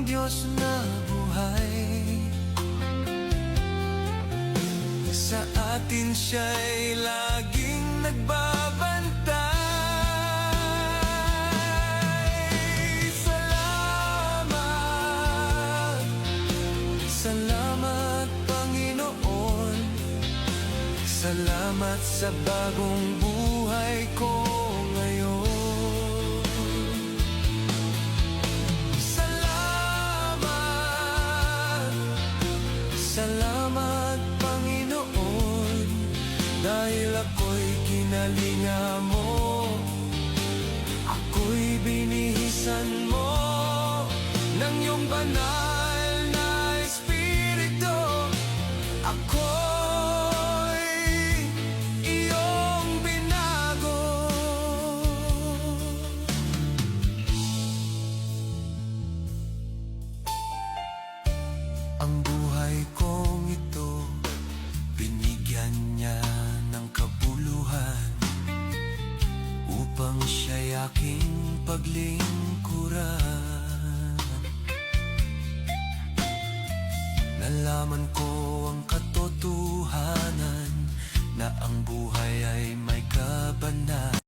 Diyos na buhay. Sa atin siya'y laging nagbabantay. Salamat, salamat Panginoon. Salamat sa bagong buhay ko ngayon. Salamat, Panginoon, dahil ako'y kinalinga mo, ako'y binihisan mo ng iyong banal na Espiritu. Ako'y iyong binago. Ang buhay kong ito, binigyan niya ng kabuluhan upang siya'y aking paglingkuran. Nalaman ko ang katotohanan na ang buhay ay may kabanata.